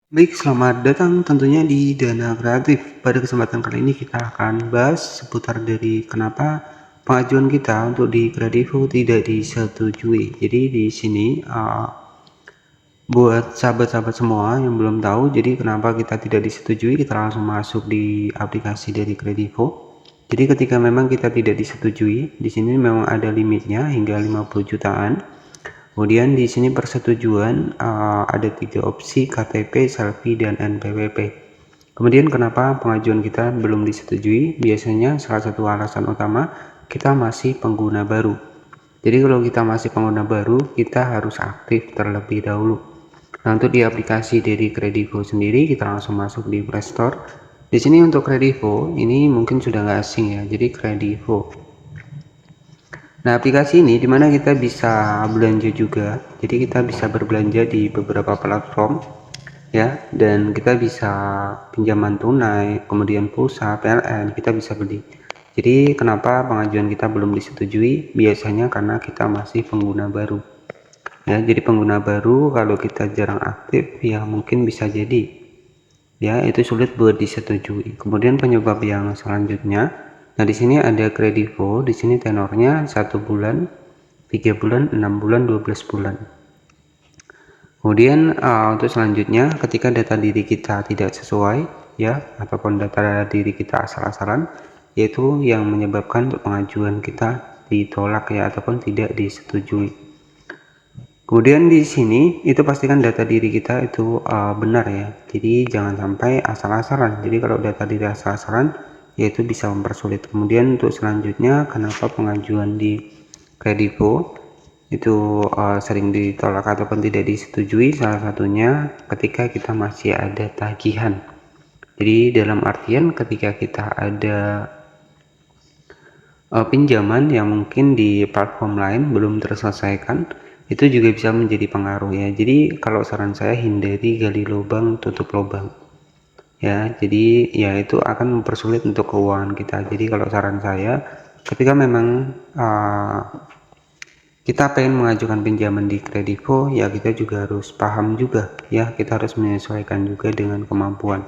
Baik, selamat datang tentunya di Dana Kreatif. Pada kesempatan kali ini kita akan bahas seputar dari kenapa pengajuan kita untuk di Kredivo tidak disetujui. Jadi di sini buat sahabat-sahabat semua yang belum tahu, jadi kenapa kita tidak disetujui, kita langsung masuk di aplikasi dari Kredivo. Jadi ketika memang kita tidak disetujui, di sini memang ada limitnya hingga 50 jutaan. Kemudian di sini persetujuan ada 3 opsi, KTP, selfie, dan NPWP. Kemudian kenapa pengajuan kita belum disetujui? Biasanya salah satu alasan utama kita masih pengguna baru. Jadi kalau kita masih pengguna baru, kita harus aktif terlebih dahulu. Nah, untuk di aplikasi dari Kredivo sendiri, kita langsung masuk di Play Store. Di sini untuk Kredivo, ini mungkin sudah nggak asing ya. Jadi Kredivo. Nah, aplikasi ini dimana kita bisa belanja juga. Jadi kita bisa berbelanja di beberapa platform ya, dan kita bisa pinjaman tunai, kemudian pulsa, PLN, kita bisa beli. Jadi kenapa pengajuan kita belum disetujui? Biasanya karena kita masih pengguna baru. Ya, jadi pengguna baru kalau kita jarang aktif ya mungkin bisa jadi ya itu sulit buat disetujui. Kemudian penyebab yang selanjutnya, nah di sini ada Kredivo, di sini tenornya 1 bulan, 3 bulan, 6 bulan, 12 bulan. Kemudian untuk selanjutnya ketika data diri kita tidak sesuai ya, ataupun data diri kita asal-asalan, yaitu yang menyebabkan pengajuan kita ditolak ya, ataupun tidak disetujui. Kemudian di sini itu pastikan data diri kita itu benar ya. Jadi jangan sampai asal-asalan. Jadi kalau data diri asal-asalan yaitu bisa mempersulit. Kemudian untuk selanjutnya kenapa pengajuan di Kredivo itu sering ditolak ataupun tidak disetujui, salah satunya ketika kita masih ada tagihan. Jadi dalam artian ketika kita ada pinjaman yang mungkin di platform lain belum terselesaikan, itu juga bisa menjadi pengaruh ya. Jadi kalau saran saya hindari gali lubang tutup lubang ya. Jadi ya itu akan mempersulit untuk keuangan kita. Jadi kalau saran saya ketika memang kita pengen mengajukan pinjaman di Kredivo ya, kita juga harus paham juga ya, kita harus menyesuaikan juga dengan kemampuan.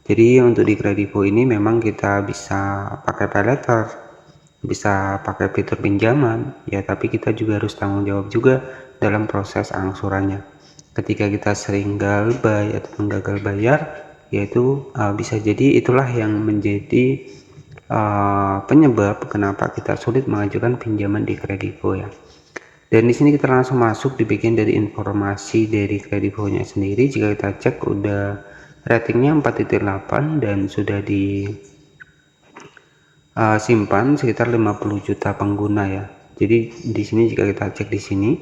Jadi untuk di Kredivo ini memang kita bisa pakai paylater, bisa pakai fitur pinjaman ya, tapi kita juga harus tanggung jawab juga dalam proses angsurannya. Ketika kita sering galbay atau gagal bayar, yaitu bisa jadi itulah yang menjadi penyebab kenapa kita sulit mengajukan pinjaman di Kredivo ya. Dan di sini kita langsung masuk di bagian dari informasi dari Kredivo-nya sendiri. Jika kita cek udah ratingnya 4.8 dan sudah disimpan sekitar 50 juta pengguna ya. Jadi di sini jika kita cek di sini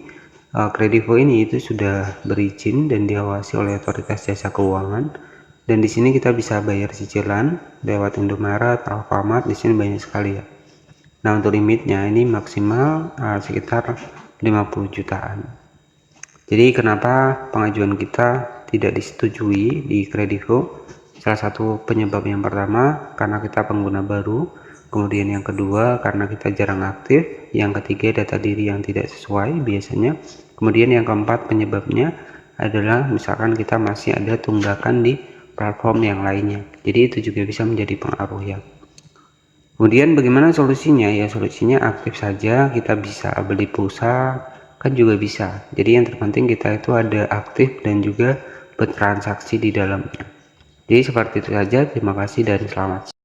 Kredivo ini itu sudah berizin dan diawasi oleh Otoritas Jasa Keuangan. Dan di sini kita bisa bayar cicilan lewat Indomaret, Alfamart, di sini banyak sekali ya. Nah, untuk limitnya ini maksimal sekitar 50 jutaan. Jadi kenapa pengajuan kita tidak disetujui di Kredivo? Salah satu penyebab yang pertama karena kita pengguna baru, kemudian yang kedua karena kita jarang aktif, yang ketiga data diri yang tidak sesuai biasanya, kemudian yang keempat penyebabnya adalah misalkan kita masih ada tunggakan di platform yang lainnya. Jadi itu juga bisa menjadi pengaruh ya. Kemudian bagaimana solusinya? Ya solusinya aktif saja, kita bisa beli pulsa kan juga bisa. Jadi yang terpenting kita itu ada aktif dan juga bertransaksi di dalamnya. Jadi seperti itu saja, terima kasih dan selamat.